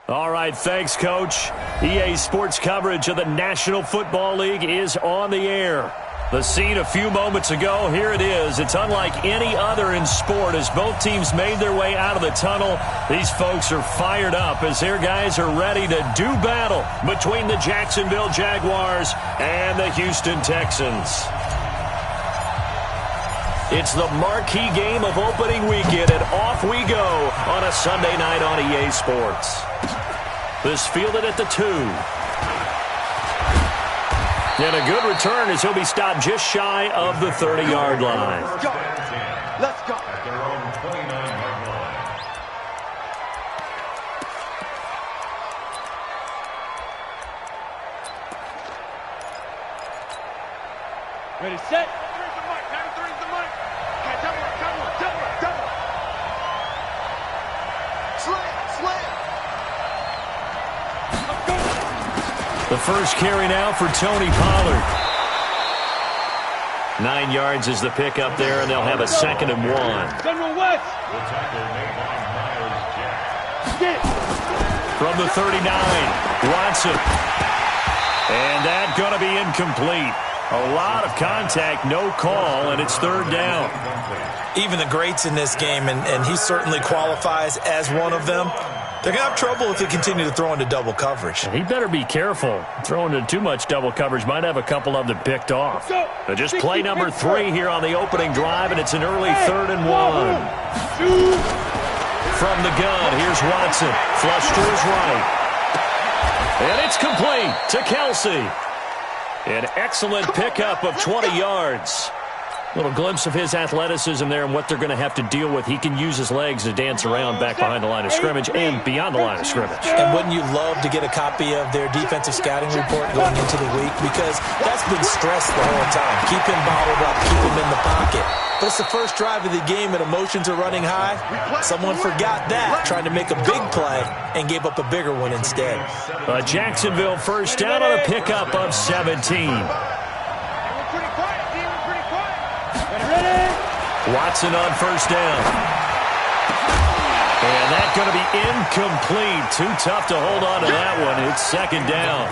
All right, thanks, Coach. EA Sports coverage of the National Football League is on the air. The scene a few moments ago, here it is. It's unlike any other in sport as both teams made their way out of the tunnel. These folks are fired up as their guys are ready to do battle between the Jacksonville Jaguars and the Houston Texans. It's the marquee game of opening weekend, and off we go on a Sunday night on EA Sports. This fielded at the 2. And a good return as he'll be stopped just shy of the 30-yard line. Let's go. Let's go. At their own 29-yard line. Ready, set. Three's the mark. Now three's the mark. Okay, double. Slam. Let's go. The first carry now for Tony Pollard. 9 yards is the pickup there, and they'll have a 2nd and 1. General West. The tackle made by Myles Jack. Get. From the 39, Watson. And that's going to be incomplete. A lot of contact, no call, and it's 3rd down. Even the greats in this game, and he certainly qualifies as one of them, they're going to have trouble if they continue to throw into double coverage. He better be careful. Throwing into too much double coverage might have a couple of them picked off. So just play number 3 here on the opening drive, and it's an early 3rd and 1. From the gun, here's Watson. Flush to his right. And it's complete to Kelsey. An excellent pickup of 20 yards. Little glimpse of his athleticism there and what they're going to have to deal with. He can use his legs to dance around back behind the line of scrimmage and beyond the line of scrimmage. And wouldn't you love to get a copy of their defensive scouting report going into the week? Because that's been stressed the whole time. Keep him bottled up. Keep him in the pocket. But it's the first drive of the game and emotions are running high. Someone forgot that, trying to make a big play and gave up a bigger one instead. A Jacksonville first down on a pickup of 17. Watson on first down. And that's going to be incomplete. Too tough to hold on to that one. It's 2nd down.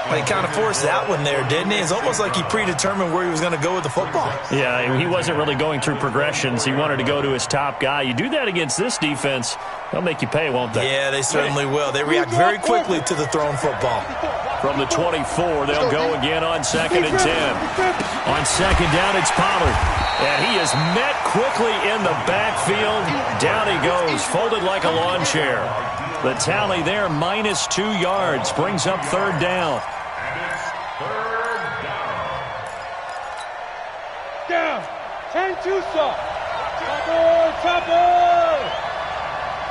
Well, he kind of forced that one there, didn't he? It's almost like he predetermined where he was going to go with the football. Yeah, he wasn't really going through progressions. He wanted to go to his top guy. You do that against this defense, they'll make you pay, won't they? Yeah, they certainly will. They react very quickly to the thrown football. From the 24, they'll go again on 2nd and 10. On 2nd down, it's Pollard. And he is met quickly in the backfield. Down he goes, folded like a lawn chair. The tally there, -2 yards, brings up 3rd down. Down. 10-2 soft. Chopper.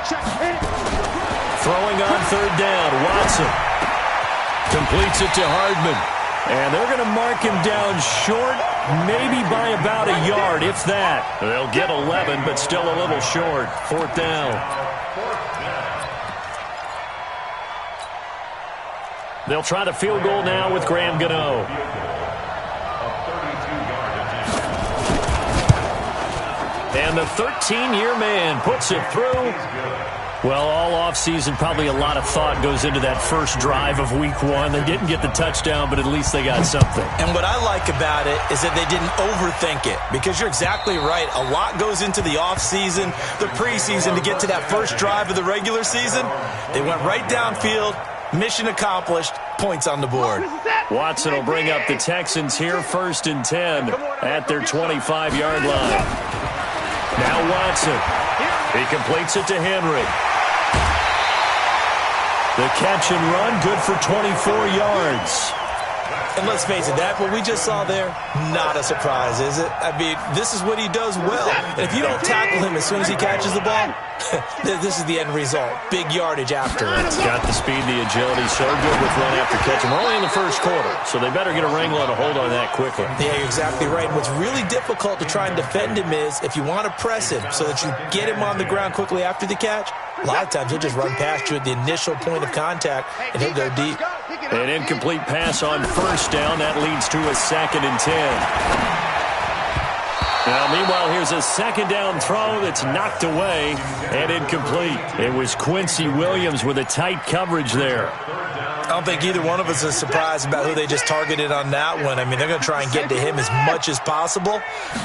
Check hit. Throwing on 3rd down, Watson. Completes it to Hardman. And they're going to mark him down short, maybe by about a yard, if that. They'll get 11, but still a little short. 4th down. They'll try the field goal now with Graham Gano. And the 13-year man puts it through. Well, all offseason, probably a lot of thought goes into that first drive of Week 1. They didn't get the touchdown, but at least they got something. And what I like about it is that they didn't overthink it, because you're exactly right. A lot goes into the offseason, the preseason, to get to that first drive of the regular season. They went right downfield, mission accomplished, points on the board. Watson will bring up the Texans here, 1st and 10 at their 25-yard line. Now Watson. He completes it to Henry. The catch and run, good for 24 yards. And let's face it, that what we just saw there, not a surprise, is it? I mean, this is what he does well. And if you don't tackle him as soon as he catches the ball, this is the end result. Big yardage afterwards. Got the speed, the agility, so good with run after catch. And we're only in the first quarter, so they better get a wrangle and a hold on that quickly. Yeah, you're exactly right. And what's really difficult to try and defend him is if you want to press him so that you get him on the ground quickly after the catch, a lot of times he'll just run past you at the initial point of contact, and he'll go deep. An incomplete pass on first down. That leads to a 2nd and 10. Now, meanwhile, here's a second down throw that's knocked away and incomplete. It was Quincy Williams with a tight coverage there. I don't think either one of us is surprised about who they just targeted on that one. I mean, they're going to try and get to him as much as possible.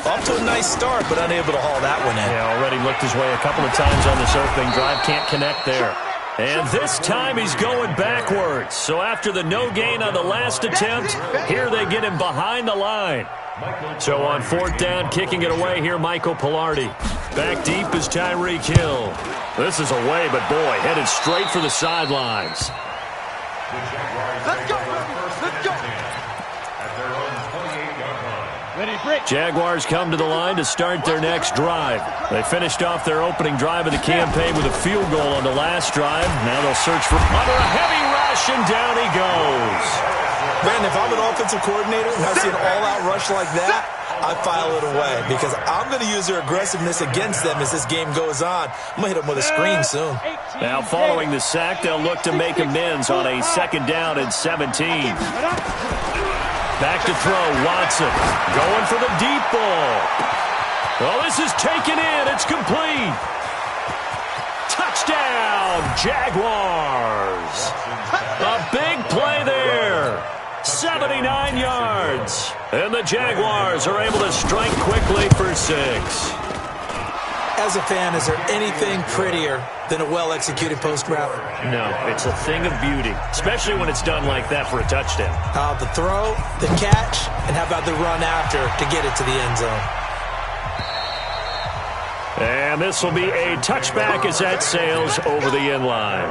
Off to a nice start, but unable to haul that one in. Yeah, already looked his way a couple of times on this opening drive. Can't connect there. And this time he's going backwards. So after the no gain on the last attempt, here they get him behind the line. So on fourth down, kicking it away here, Michael Pilardi. Back deep is Tyreek Hill. This is away, but boy, headed straight for the sidelines. Let's go, let's go. Ready, break. Jaguars come to the line to start their next drive. They finished off their opening drive of the campaign with a field goal on the last drive. Now they'll search for under a heavy rush, and down he goes. Man, if I'm an offensive coordinator and I see an all-out rush like that, I file it away because I'm going to use their aggressiveness against them as this game goes on. I'm going to hit them with a screen soon. Now following the sack, they'll look to make amends on a second down and 17. Back to throw, Watson. Going for the deep ball. Well, this is taken in. It's complete. Touchdown, Jaguars. A big play there. 79 yards. And the Jaguars are able to strike quickly for 6. As a fan, is there anything prettier than a well-executed post route? No, it's a thing of beauty, especially when it's done like that for a touchdown. The throw, the catch, and how about the run after to get it to the end zone? And this will be a touchback as that sails over the end line.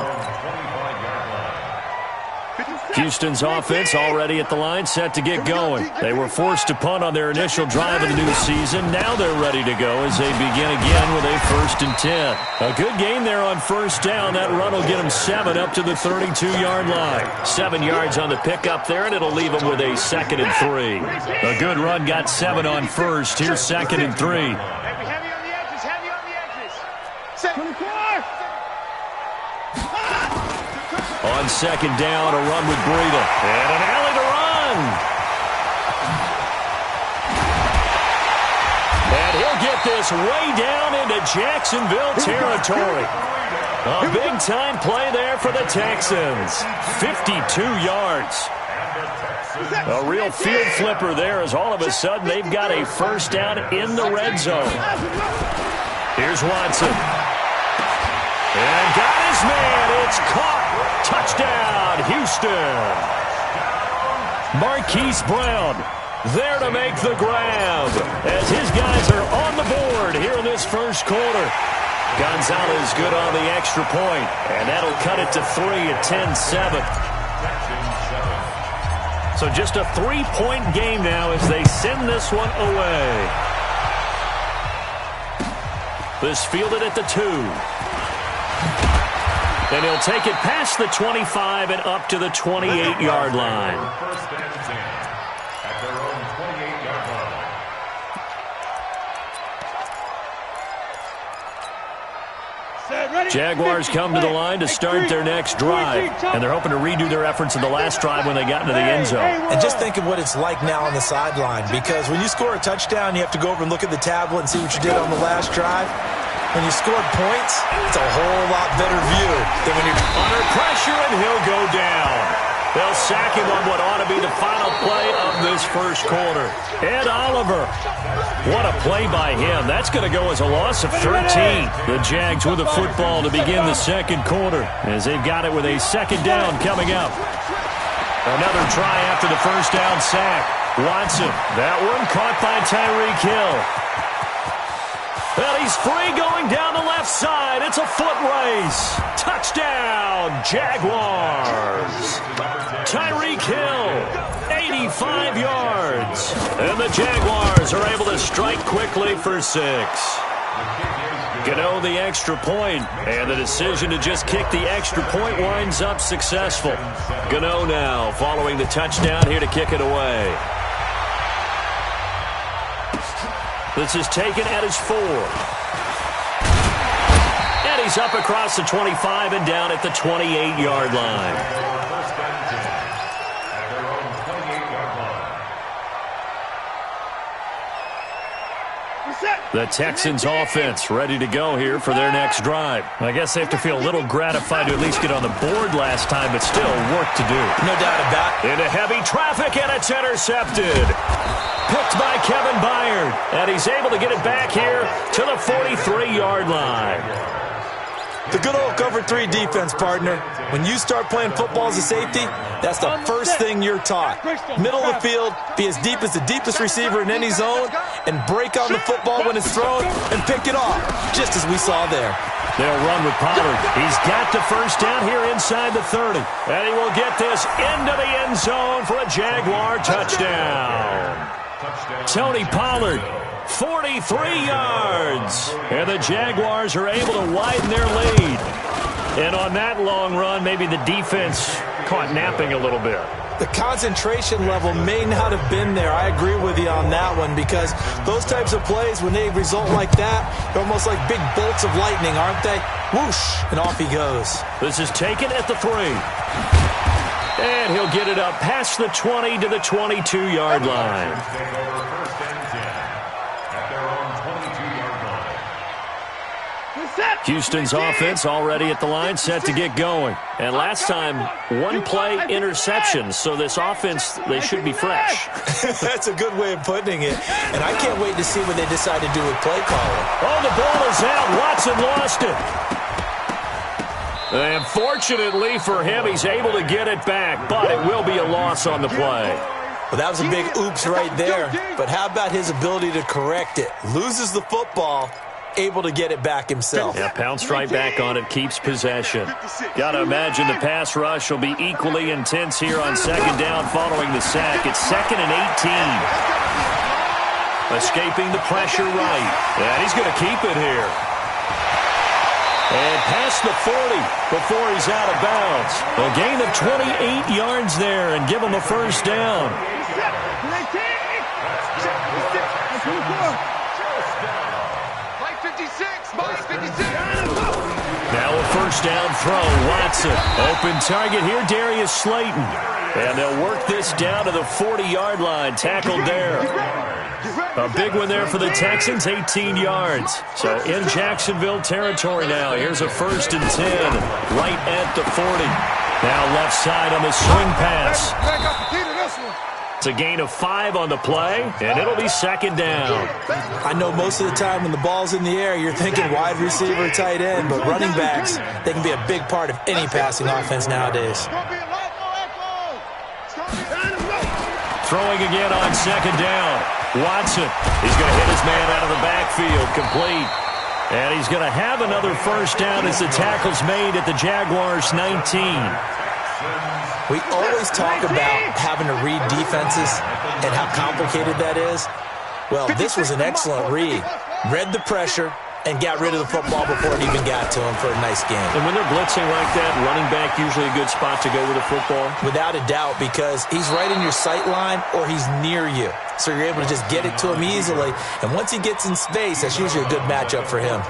Houston's offense already at the line, set to get going. They were forced to punt on their initial drive of the new season. Now they're ready to go as they begin again with a 1st and 10. A good gain there on first down. That run will get them 7 up to the 32-yard line. 7 yards on the pickup there, and it'll leave them with a 2nd and 3. A good run got 7 on first. Here's 2nd and 3. Heavy on the edges, heavy on the edges. Set. 24. On second down, a run with Breida. And an alley to run. And he'll get this way down into Jacksonville territory. A big-time play there for the Texans. 52 yards. A real field flipper there as all of a sudden they've got a first down in the red zone. Here's Watson. And got his man. It's caught. Touchdown, Houston. Marquise Brown there to make the grab as his guys are on the board here in this first quarter. Gonzalez good on the extra point, and that'll cut it to 3 at 10-7. So just a 3-point game now as they send this one away. This fielded at the 2. And he'll take it past the 25 and up to the 28-yard line. Jaguars come to the line to start their next drive. And they're hoping to redo their efforts in the last drive when they got into the end zone. And just think of what it's like now on the sideline. Because when you score a touchdown, you have to go over and look at the tablet and see what you did on the last drive. When you scored points, it's a whole lot better view than when you're under pressure, and he'll go down. They'll sack him on what ought to be the final play of this first quarter. Ed Oliver. What a play by him. That's going to go as a loss of 13. The Jags with the football to begin the second quarter as they've got it with a second down coming up. Another try after the first down sack. Watson. That one caught by Tyreek Hill. Well, he's free going down the left side. It's a foot race. Touchdown, Jaguars. Tyreek Hill, 85 yards. And the Jaguars are able to strike quickly for 6. Gano the extra point, and the decision to just kick the extra point winds up successful. Gano now following the touchdown here to kick it away. This is taken at his 4. And he's up across the 25 and down at the 28-yard line. The Texans offense ready to go here for their next drive. I guess they have to feel a little gratified to at least get on the board last time, but still work to do. No doubt about it. Into heavy traffic, and it's intercepted. Picked by Kevin Byard, and he's able to get it back here to the 43-yard line. The good old cover 3 defense, partner. When you start playing football as a safety, that's the first thing you're taught. Middle of the field, be as deep as the deepest receiver in any zone, and break on the football when it's thrown and pick it off, just as we saw there. They'll run with Pollard. He's got the first down here inside the 30. And he will get this into the end zone for a Jaguar touchdown. Tony Pollard, 43 yards. And the Jaguars are able to widen their lead. And on that long run, maybe the defense caught napping a little bit. The concentration level may not have been there. I agree with you on that one, because those types of plays, when they result like that, they're almost like big bolts of lightning, aren't they? Whoosh, and off he goes. This is taken at the 3. And he'll get it up past the 20 to the 22-yard line. Houston's offense already at the line, set to get going. And last time, one play interception, so this offense, they should be fresh. That's a good way of putting it. And I can't wait to see what they decide to do with play calling. Oh, the ball is out. Watson lost it. And fortunately for him, he's able to get it back, but it will be a loss on the play. Well, that was a big oops right there. But how about his ability to correct it? Loses the football, able to get it back himself. Yeah, pounced right back on it, keeps possession. Got to imagine the pass rush will be equally intense here on second down following the sack. It's 2nd and 18. Escaping the pressure right. And he's going to keep it here. And past the 40 before he's out of bounds. A gain of 28 yards there and give him a first down. Now a first down throw. Watson. Open target here, Darius Slayton. And they'll work this down to the 40-yard line. Tackled there. A big one there for the Texans, 18 yards. So in Jacksonville territory now. Here's a 1st and 10 right at the 40. Now left side on the swing pass. It's a gain of 5 on the play, and it'll be second down. I know most of the time when the ball's in the air, you're thinking wide receiver, tight end, but running backs, they can be a big part of any passing offense nowadays. Throwing again on second down. Watson, he's going to hit his man out of the backfield, complete. And he's going to have another first down as the tackle's made at the Jaguars' 19. We always talk about having to read defenses and how complicated that is. Well, this was an excellent read. Read the pressure and got rid of the football before it even got to him for a nice game. And when they're blitzing like that, running back usually a good spot to go with the football? Without a doubt, because he's right in your sight line or he's near you. So you're able to just get it to him easily. And once he gets in space, that's usually a good matchup for him.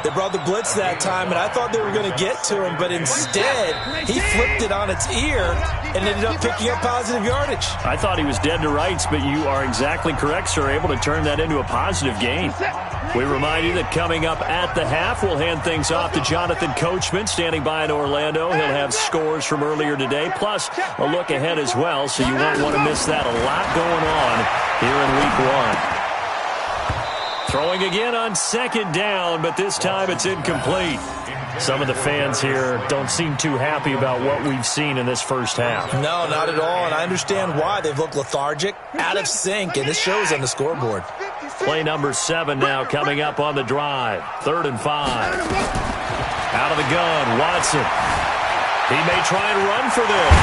They brought the blitz that time, and I thought they were going to get to him, but instead, he flipped it on its ear and ended up picking up positive yardage. I thought he was dead to rights, but you are exactly correct, sir, able to turn that into a positive gain. We remind you that coming up at the half, we'll hand things off to Jonathan Coachman, standing by in Orlando. He'll have scores from earlier today, plus a look ahead as well, so you won't want to miss that. A lot going on here in Week 1. Throwing again on second down, but this time it's incomplete. Some of the fans here don't seem too happy about what we've seen in this first half. No, not at all, and I understand why. They've looked lethargic, out of sync, and this shows on the scoreboard. Play number 7 now coming up on the drive. 3rd and 5. Out of the gun, Watson. He may try and run for this.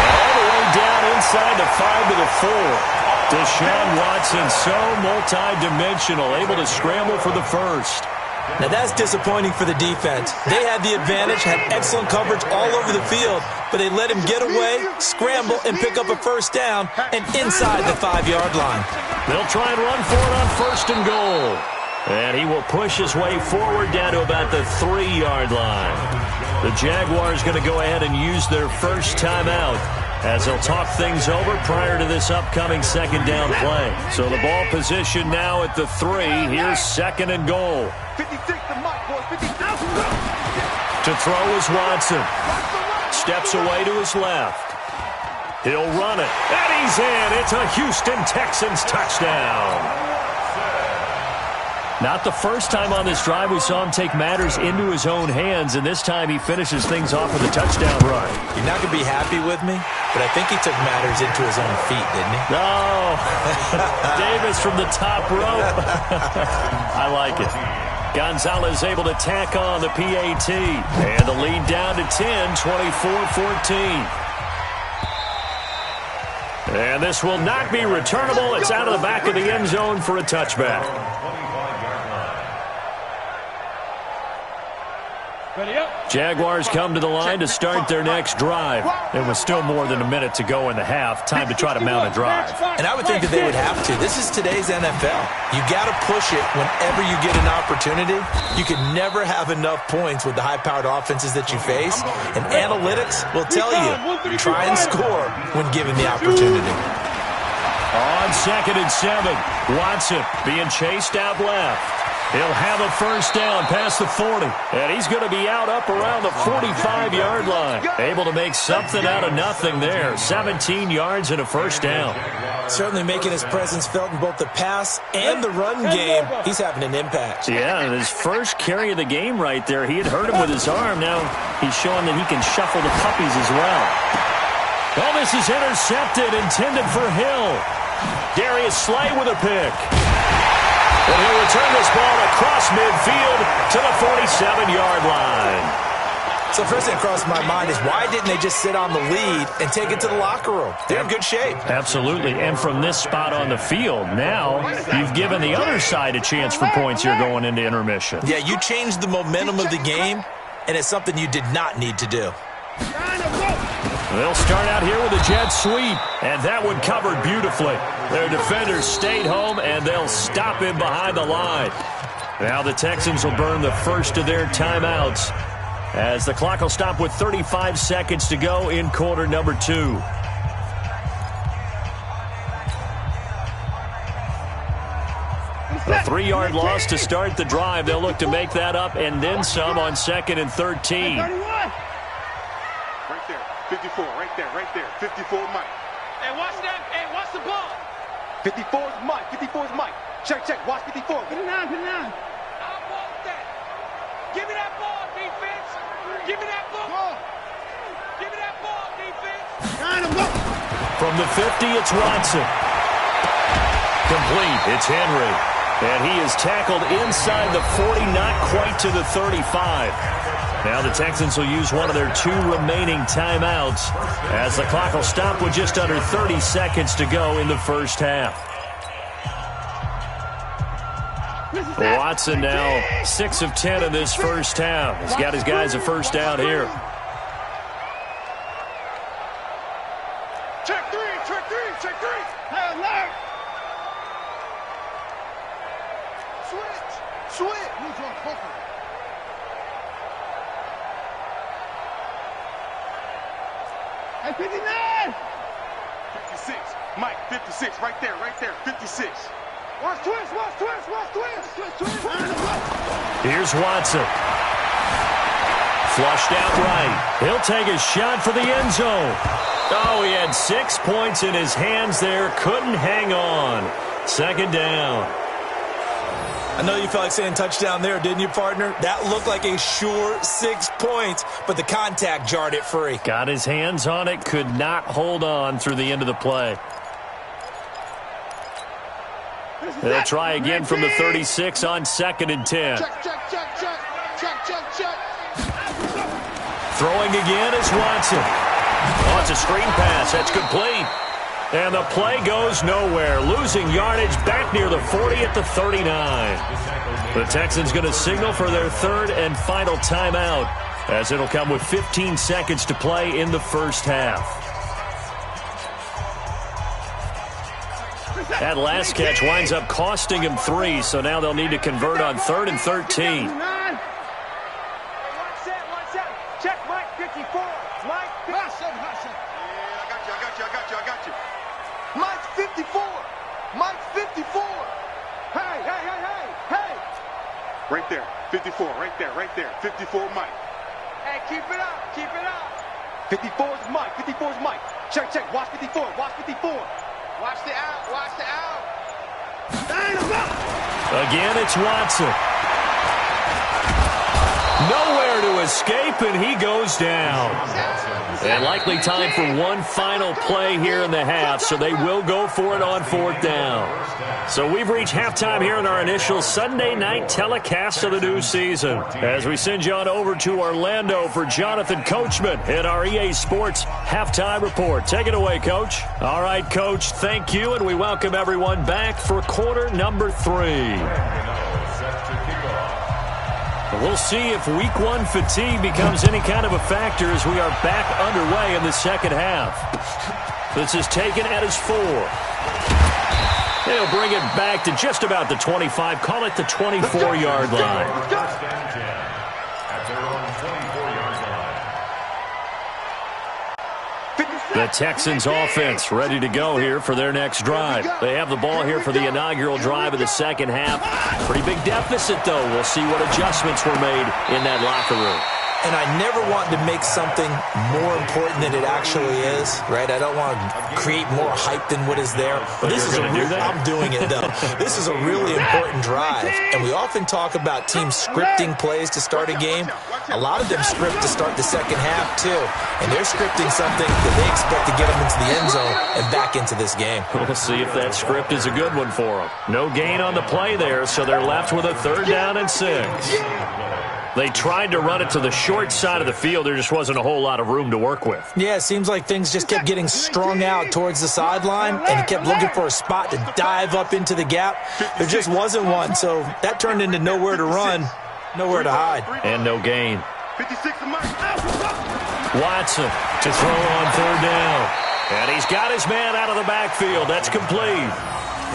All the way down inside the 5 to the 4. Deshaun Watson, so multi-dimensional, able to scramble for the first. Now that's disappointing for the defense. They had the advantage, had excellent coverage all over the field, but they let him get away, scramble, and pick up a first down, and inside the 5-yard line. They'll try and run for it on 1st and goal. And he will push his way forward down to about the 3-yard line. The Jaguars going to go ahead and use their first timeout as they'll talk things over prior to this upcoming second down play. So the ball position now at the 3. Here's second and goal. 56 the mark, boys. 50,000. To throw is Watson. Steps away to his left. He'll run it. And he's in. It's a Houston Texans touchdown. Not the first time on this drive we saw him take matters into his own hands, and this time he finishes things off with a touchdown run. You're not going to be happy with me, but I think he took matters into his own feet, didn't he? No. Davis from the top rope. I like it. Gonzalez able to tack on the PAT. And the lead down to 10, 24-14. And this will not be returnable. It's out of the back of the end zone for a touchback. Jaguars come to the line to start their next drive. There was still more than a minute to go in the half. Time to try to mount a drive. And I would think that they would have to. This is today's NFL. You got to push it whenever you get an opportunity. You can never have enough points with the high-powered offenses that you face. And analytics will tell you, try and score when given the opportunity. On 2nd and 7, Watson being chased out left. He'll have a first down past the 40. And he's going to be out up around the 45-yard line. Able to make something out of nothing there. 17 yards and a first down. Certainly making his presence felt in both the pass and the run game. He's having an impact. Yeah, and his first carry of the game right there. He had hurt him with his arm. Now he's showing that he can shuffle the puppies as well. Well, this is intercepted, intended for Hill. Darius Slay with a pick. And he'll return this ball across midfield to the 47-yard line. So first thing that crossed my mind is why didn't they just sit on the lead and take it to the locker room? They're in good shape. Absolutely. And from this spot on the field, now you've given the other side a chance for points here going into intermission. Yeah, you changed the momentum of the game, and it's something you did not need to do. They'll start out here with a jet sweep, and that one covered beautifully. Their defenders stayed home, and they'll stop him behind the line. Now the Texans will burn the first of their timeouts as the clock will stop with 35 seconds to go in quarter number 2. A 3-yard loss to start the drive. They'll look to make that up and then some on 2nd and 13. Right there, 54, right there, 54 Mike. Hey, watch that, hey, watch the ball. 54 is Mike, 54 is Mike. Check, watch 54. Get it now. I want that. Give me that ball, defense. Give me that ball. Give me that ball, defense. From the 50, it's Watson. Complete, it's Henry. And he is tackled inside the 40, not quite to the 35. Now the Texans will use one of their 2 remaining timeouts as the clock will stop with just under 30 seconds to go in the first half. Watson now 6 of 10 in this first half. He's got his guys a first down here. Check three. Hey, alert. Switch. Hey, 59! 56. Mike, 56. Right there. 56. Watch twist. Here's Watson. Flushed out right. He'll take a shot for the end zone. Oh, he had 6 points in his hands there. Couldn't hang on. Second down. I know you felt like saying touchdown there, didn't you, partner? That looked like a sure 6 points, but the contact jarred it free. Got his hands on it, could not hold on through the end of the play. They'll try again from the 36 on 2nd and 10. Check. Throwing again is Watson. Oh, it's a screen pass. That's complete. And the play goes nowhere. Losing yardage back near the 40 at the 39. The Texans going to signal for their 3rd and final timeout as it'll come with 15 seconds to play in the first half. That last catch winds up costing him 3, so now they'll need to convert on 3rd and 13. Check Mike 54. Mike 57. Yeah, I got got you. Mike's 54. Mike's 54. Hey. Right there, 54, right there. 54 Mike. Hey, keep it up. 54's Mike. Check. Watch 54. Watch the out. Again, it's Watson. Nowhere to escape, and he goes down. And likely time for one final play here in the half, so they will go for it on 4th down. So we've reached halftime here in our initial Sunday night telecast of the new season. As we send you on over to Orlando for Jonathan Coachman at our EA Sports Halftime Report. Take it away, Coach. All right, Coach, thank you, and we welcome everyone back for quarter number 3. We'll see if week 1 fatigue becomes any kind of a factor as we are back underway in the second half. This is taken at his 4. They'll bring it back to just about the 25, call it the 24-yard line. The Texans offense ready to go here for their next drive. They have the ball here for the inaugural drive of the second half. Pretty big deficit, though. We'll see what adjustments were made in that locker room. And I never want to make something more important than it actually is, right? I don't want to create more hype than what is there. But this is I'm doing it, though. This is a really important drive. And we often talk about teams scripting plays to start a game. A lot of them script to start the second half, too. And they're scripting something that they expect to get them into the end zone and back into this game. We'll see if that script is a good one for them. No gain on the play there, so they're left with a 3rd down and 6. They tried to run it to the short side of the field. There just wasn't a whole lot of room to work with. Yeah, it seems like things just kept getting strung out towards the sideline, and he kept looking for a spot to dive up into the gap. There just wasn't one, so that turned into nowhere to run, nowhere to hide. And no gain. Watson to throw on 3rd down. And he's got his man out of the backfield. That's complete.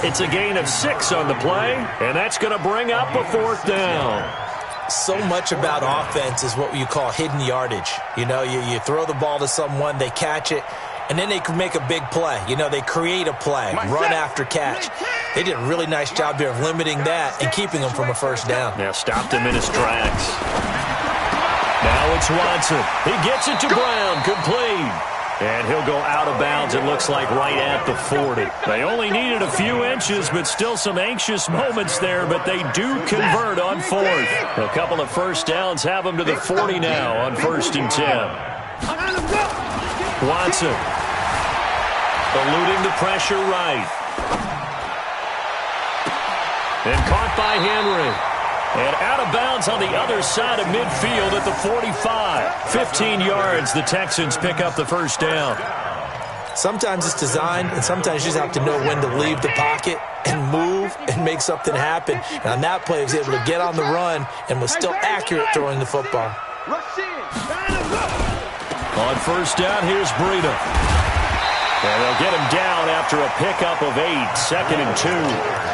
It's a gain of 6 on the play, and that's going to bring up a 4th down. So much about offense is what you call hidden yardage. You know, you throw the ball to someone, they catch it, and then they can make a big play. You know, they create a play, run after catch. They did a really nice job here of limiting that and keeping him from a 1st down. Now stopped him in his tracks. Now it's Watson. He gets it to Brown. Complete. And he'll go out of bounds, it looks like, right at the 40. They only needed a few inches, but still some anxious moments there, but they do convert on 4th. A couple of 1st downs have them to the 40 now on 1st and 10. Watson eluding the pressure right. And caught by Henry. And out of bounds on the other side of midfield at the 45. 15 yards, the Texans pick up the 1st down. Sometimes it's designed, and sometimes you just have to know when to leave the pocket and move and make something happen. And on that play, he was able to get on the run and was still accurate throwing the football. On 1st down, here's Breida. And they'll get him down after a pickup of 8, 2nd and 2.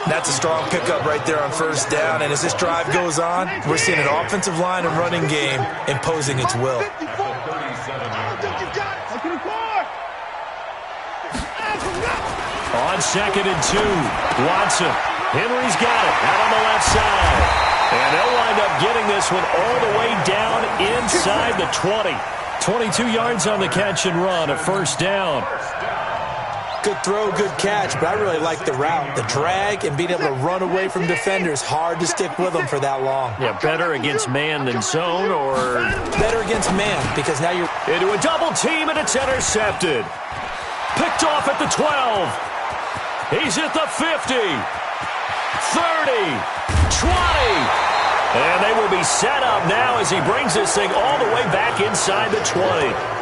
That's a strong pickup right there on 1st down. And as this drive goes on, we're seeing an offensive line and running game imposing its will. On 2nd and 2, Watson. Henry's got it out on the left side. And they'll wind up getting this one all the way down inside the 20. 22 yards on the catch and run, a 1st down. Good throw, good catch, but I really like the route. The drag and being able to run away from defenders, hard to stick with them for that long. Yeah, better against man than zone, or? Better against man, because now you're into a double team, and it's intercepted. Picked off at the 12. He's at the 50. 30. 20. And they will be set up now as he brings this thing all the way back inside the 20.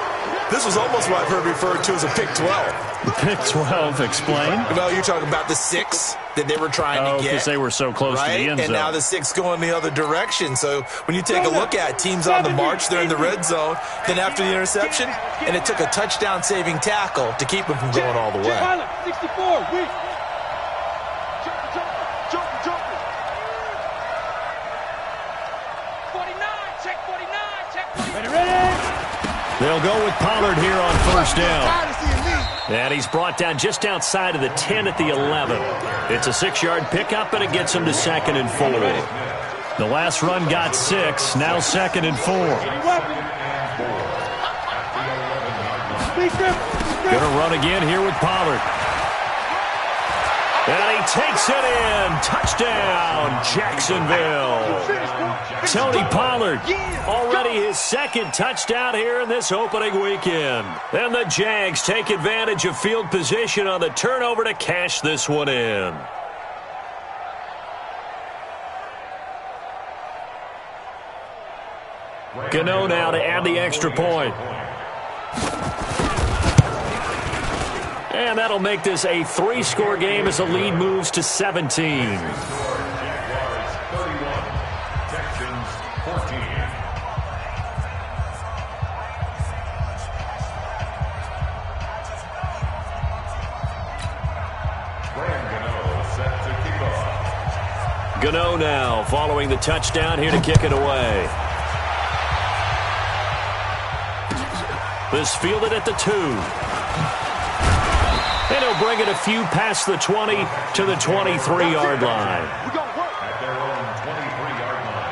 This was almost what I've heard referred to as a pick 12. Pick 12, explain. Well, you're talking about the 6 that they were trying to get. Because they were so close to the end zone. And now the 6 going the other direction. So when you take a look at teams on the march, they're in the red zone. Then after the interception, and it took a touchdown-saving tackle to keep them from going all the way. 64, weak. Jumping. 49, check 49, check 49. Ready. They'll go with Pollard here on first down. And he's brought down just outside of the 10 at the 11. It's a 6-yard pickup, and it gets him to 2nd and 4. The last run got 6, now 2nd and 4. Going to run again here with Pollard. And he takes it in. Touchdown, Jacksonville. Tony Pollard, already his 2nd touchdown here in this opening weekend. And the Jags take advantage of field position on the turnover to cash this one in. Gano now to add the extra point. And that'll make this a 3-score game as the lead moves to 17. Gano now following the touchdown here to kick it away. This fielded at the 2. And he'll bring it a few past the 20 to the 23-yard line. At their own 23-yard line.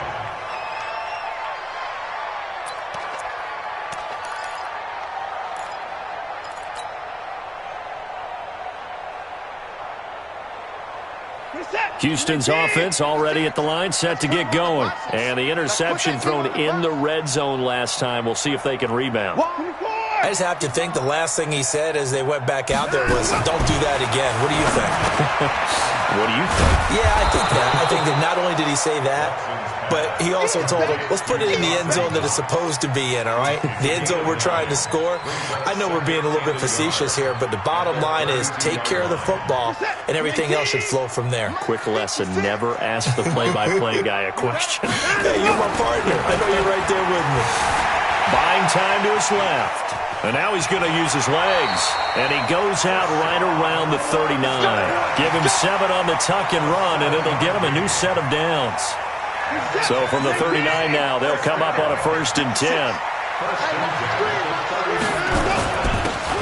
Houston's offense already at the line, set to get going. And the interception thrown in the red zone last time. We'll see if they can rebound. I just have to think the last thing he said as they went back out there was, don't do that again. What do you think? What do you think? Yeah, I think that. I think that not only did he say that, but he also told him, let's put it in the end zone that it's supposed to be in, all right? The end zone we're trying to score. I know we're being a little bit facetious here, but the bottom line is take care of the football, and everything else should flow from there. Quick lesson, never ask the play-by-play guy a question. Hey, you're my partner. I know you're right there with me. Buying time to his left. And now he's going to use his legs. And he goes out right around the 39. Give him 7 on the tuck and run, and it'll get him a new set of downs. So from the 39 now, they'll come up on a 1st and 10.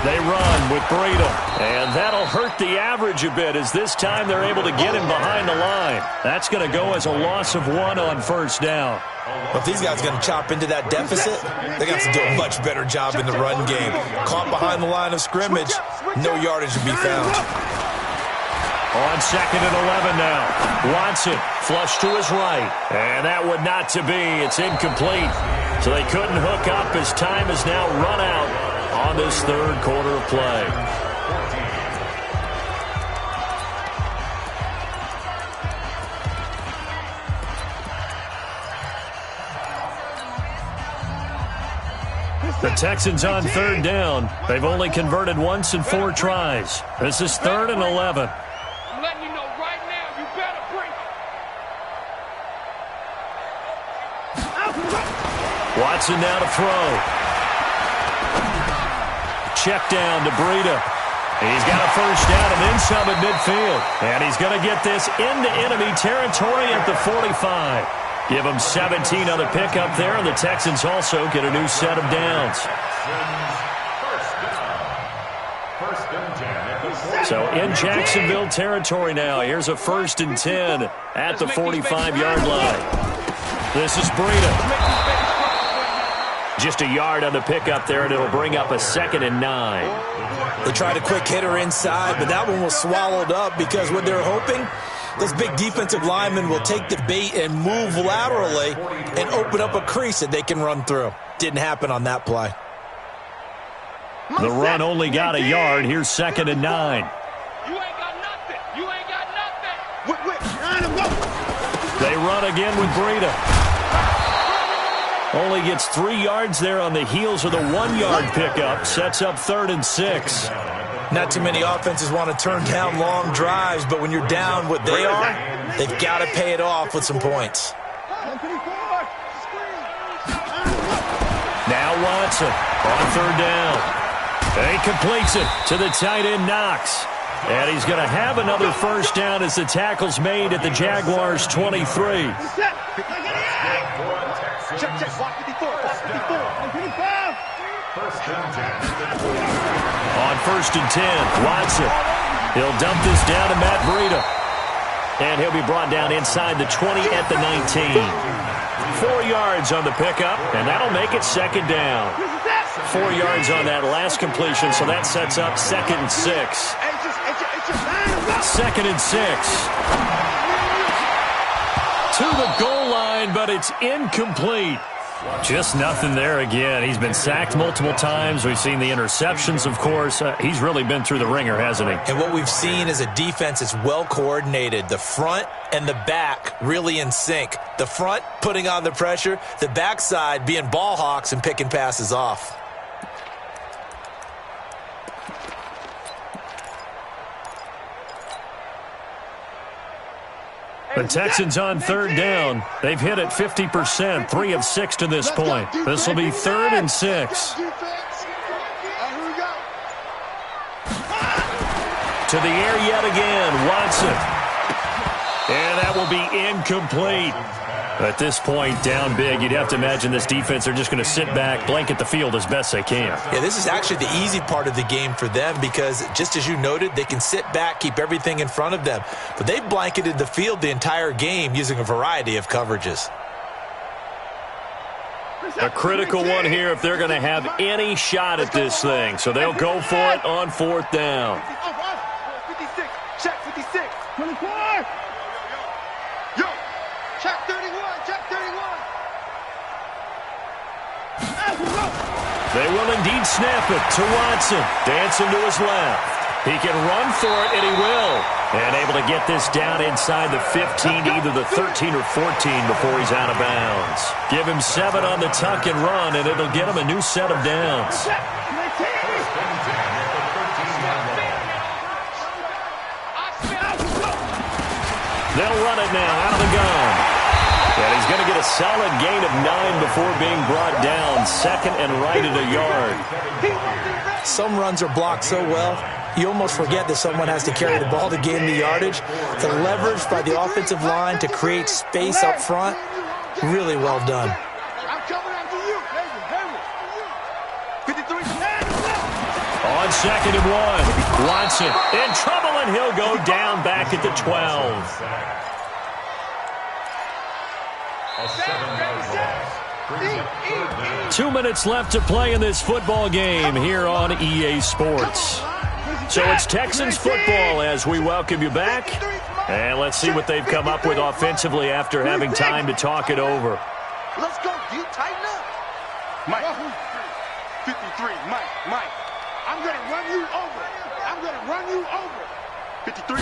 They run with Breida, and that'll hurt the average a bit as this time they're able to get him behind the line. That's going to go as a loss of 1 on 1st down. Well, if these guys are going to chop into that deficit, they're going to have to do a much better job in the run game. Caught behind the line of scrimmage, no yardage to be found. On 2nd and 11 now. Watson flush to his right. And that would not to be. It's incomplete. So they couldn't hook up as time is now run out on this 3rd quarter of play. The Texans on 3rd down. They've only converted once in 4 tries. This is 3rd and 11. I'm letting you know right now, you better bring it. Watson now to throw. Check down to Breida. He's got a 1st down and then some at midfield. And he's going to get this into enemy territory at the 45. Give him 17 on the pickup there, and the Texans also get a new set of downs. So in Jacksonville territory now, here's a 1st and 10 at the 45-yard line. This is Breida. Just a yard on the pickup there, and it'll bring up a 2nd and 9. They tried a quick hitter inside, but that one was swallowed up because what they're hoping, those big defensive linemen will take the bait and move laterally and open up a crease that they can run through. Didn't happen on that play. The run only got a yard. Here's 2nd and 9. You ain't got nothing. You ain't got nothing. They run again with Breida. Only gets 3 yards there on the heels of the 1-yard pickup. Sets up 3rd and 6. Not too many offenses want to turn down long drives, but when you're down what they are, they've got to pay it off with some points. Now Watson on 3rd down. And he completes it to the tight end Knox. And he's going to have another 1st down as the tackle's made at the Jaguars' 23. Check, watch 54, watch 54. First and 10. On 1st and 10, Watson. He'll dump this down to Matt Breida. And he'll be brought down inside the 20 at the 19. 4 yards on the pickup, and that'll make it 2nd down. 4 yards on that last completion, so that sets up 2nd and 6. 2nd and 6. To the goal line, but it's incomplete. Just nothing there again. He's been sacked multiple times. We've seen the interceptions, of course. He's really been through the ringer, hasn't he? And what we've seen is a defense that's well coordinated. The front and the back really in sync. The front putting on the pressure, the backside being ball hawks and picking passes off. The Texans on 3rd down. They've hit it 50%, 3 of 6 to this point. This will be 3rd and 6. To the air yet again, Watson. And that will be incomplete. At this point, down big, you'd have to imagine this defense are just going to sit back, blanket the field as best they can. Yeah, this is actually the easy part of the game for them because, just as you noted, they can sit back, keep everything in front of them. But they've blanketed the field the entire game using a variety of coverages. A critical one here if they're going to have any shot at this thing. So they'll go for it on 4th down. 56, check 56. 24. Yo, check 31, check 31. They will indeed snap it to Watson. Dancing to his left. He can run for it, and he will. And able to get this down inside the 15, either the 13 or 14 before he's out of bounds. Give him 7 on the tuck and run, and it'll get him a new set of downs. They'll run it now out of the gun. And he's going to get a solid gain of 9 before being brought down. 2nd and right at a yard. Some runs are blocked so well, you almost forget that someone has to carry the ball to gain the yardage. The leverage by the offensive line to create space up front, really well done. I'm coming after you. 53. On 2nd and 1, Watson in trouble, and he'll go down back at the 12. A 7-yard loss. Brings up 3rd down. 2 minutes left to play in this football game here on EA Sports. So it's Texans football as we welcome you back. And let's see what they've come up with offensively after having time to talk it over. Let's go, D. Tighten up. Mike. 53. Mike. I'm going to run you over. 53.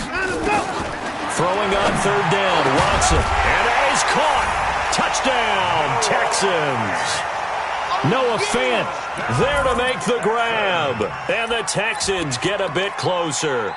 Throwing on 3rd down, Watson. And that is caught. Touchdown, Texans. Noah Fant there to make the grab. And the Texans get a bit closer.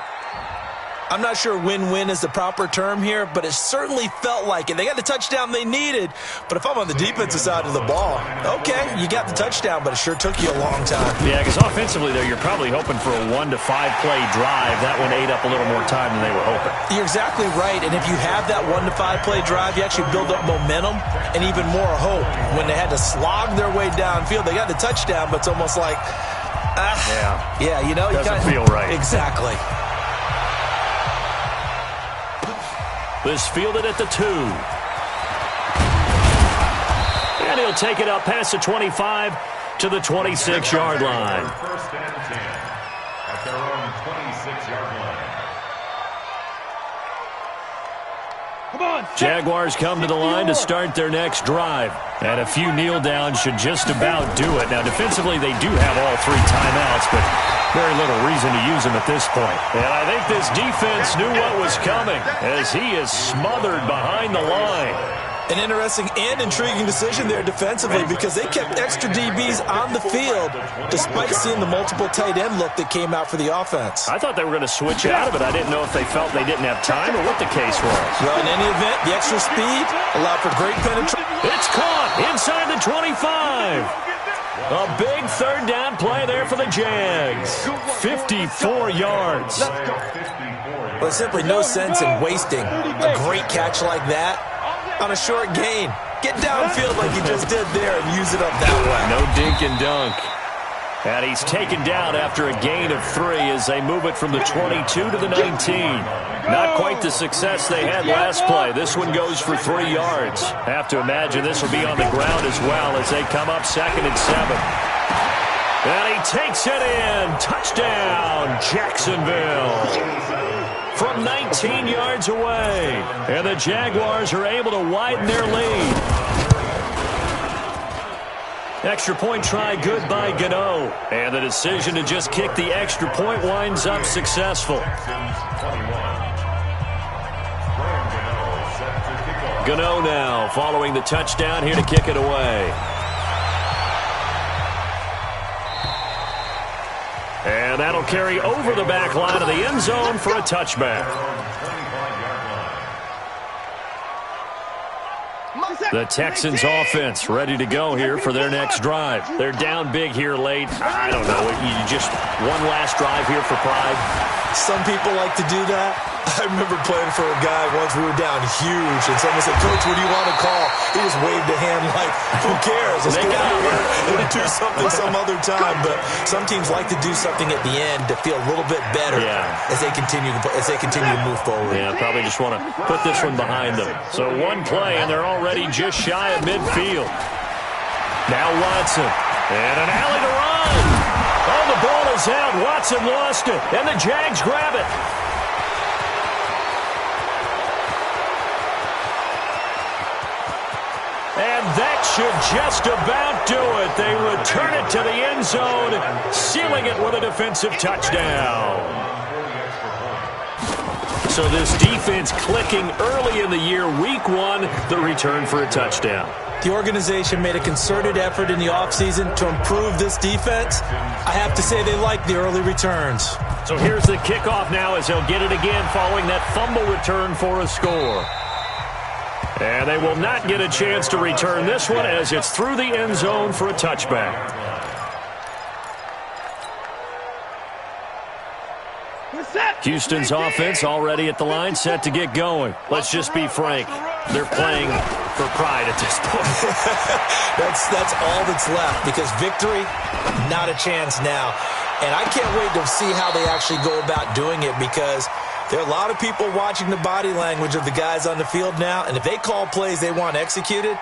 I'm not sure win-win is the proper term here, but it certainly felt like it. They got the touchdown they needed, but if I'm on the defensive side of the ball, okay, you got the touchdown, but it sure took you a long time. Yeah, because offensively, though, you're probably hoping for a 1 to 5 play drive. That one ate up a little more time than they were hoping. You're exactly right, and if you have that 1 to 5 play drive, you actually build up momentum and even more hope. When they had to slog their way downfield, they got the touchdown, but it's almost like, yeah, you know, doesn't feel right. Exactly. This fielded at the 2. And he'll take it up past the 25 to the 26-yard line. 1st and 10 at their own 26-yard line. Jaguars come to the line to start their next drive. And a few kneel downs should just about do it. Now, defensively, they do have all 3 timeouts, but very little reason to use them at this point. And I think this defense knew what was coming as he is smothered behind the line. An interesting and intriguing decision there defensively because they kept extra DBs on the field despite seeing the multiple tight end look that came out for the offense. I thought they were going to switch out of it. I didn't know if they felt they didn't have time or what the case was. Well, in any event, the extra speed allowed for great penetration. It's caught inside the 25. A big 3rd down play there for the Jags. 54 yards. Well, there's simply no sense in wasting a great catch like that on a short gain. Get downfield like you just did there and use it up that way. No dink and dunk. And he's taken down after a gain of 3 as they move it from the 22 to the 19. Not quite the success they had last play. This one goes for 3 yards. Have to imagine this will be on the ground as well as they come up 2nd and 7. And he takes it in. Touchdown, Jacksonville. From 19 yards away. And the Jaguars are able to widen their lead. Extra point try good by Gano. And the decision to just kick the extra point winds up successful. Gano now following the touchdown here to kick it away. And that'll carry over the back line of the end zone for a touchback. The Texans offense ready to go here for their next drive. They're down big here late. I don't know. You just one last drive here for pride. Some people like to do that. I remember playing for a guy once. We were down huge, and someone said, "Coach, what do you want to call?" He just waved a hand like, "Who cares? Let's get out of here and do something some other time." But some teams like to do something at the end to feel a little bit better as they continue to move forward. Yeah, probably just want to put this one behind them. So one play, and they're already just shy of midfield. Now Watson, and an alley to run. Oh, the ball is out. Watson lost it, and the Jags grab it. And that should just about do it. They return it to the end zone, sealing it with a defensive touchdown. So this defense clicking early in the year. Week 1, the return for a touchdown. The organization made a concerted effort in the offseason to improve this defense. I have to say they like the early returns. So here's the kickoff now as they'll get it again following that fumble return for a score. And they will not get a chance to return this one as it's through the end zone for a touchback. Houston's offense already at the line, set to get going. Let's just be frank. They're playing for pride at this point. That's all that's left, because victory, not a chance now. And I can't wait to see how they actually go about doing it, because there are a lot of people watching the body language of the guys on the field now, and if they call plays they want executed,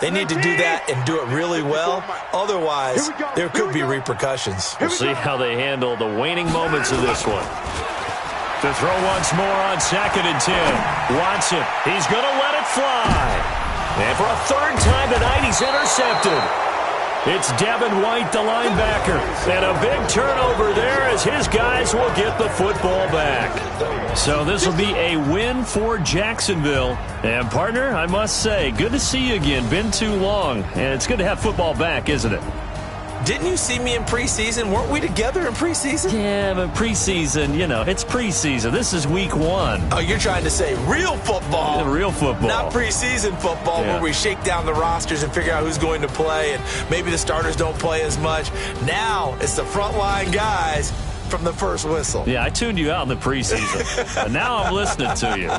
they need to do that and do it really well. Otherwise, there could be repercussions. We'll see how they handle the waning moments of this one. To throw once more on 2nd and 10. Watson, he's going to let it fly. And for a 3rd time tonight, he's intercepted. It's Devin White, the linebacker. And a big turnover there as his guys will get the football back. So this will be a win for Jacksonville. And, partner, I must say, good to see you again. Been too long. And it's good to have football back, isn't it? Didn't you see me in preseason? Weren't we together in preseason? Yeah, but preseason, it's preseason. This is week 1. Oh, you're trying to say real football. Yeah, real football. Not preseason football where we shake down the rosters and figure out who's going to play, and maybe the starters don't play as much. Now it's the frontline guys from the first whistle. Yeah, I tuned you out in the preseason. And now I'm listening to you.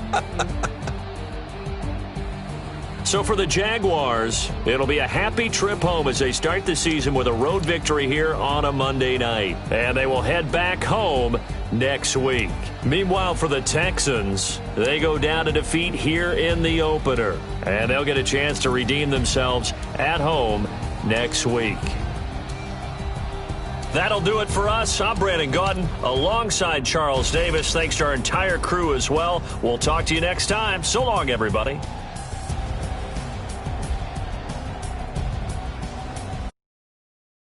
So for the Jaguars, it'll be a happy trip home as they start the season with a road victory here on a Monday night. And they will head back home next week. Meanwhile, for the Texans, they go down to defeat here in the opener. And they'll get a chance to redeem themselves at home next week. That'll do it for us. I'm Brandon Gaudin alongside Charles Davis. Thanks to our entire crew as well. We'll talk to you next time. So long, everybody.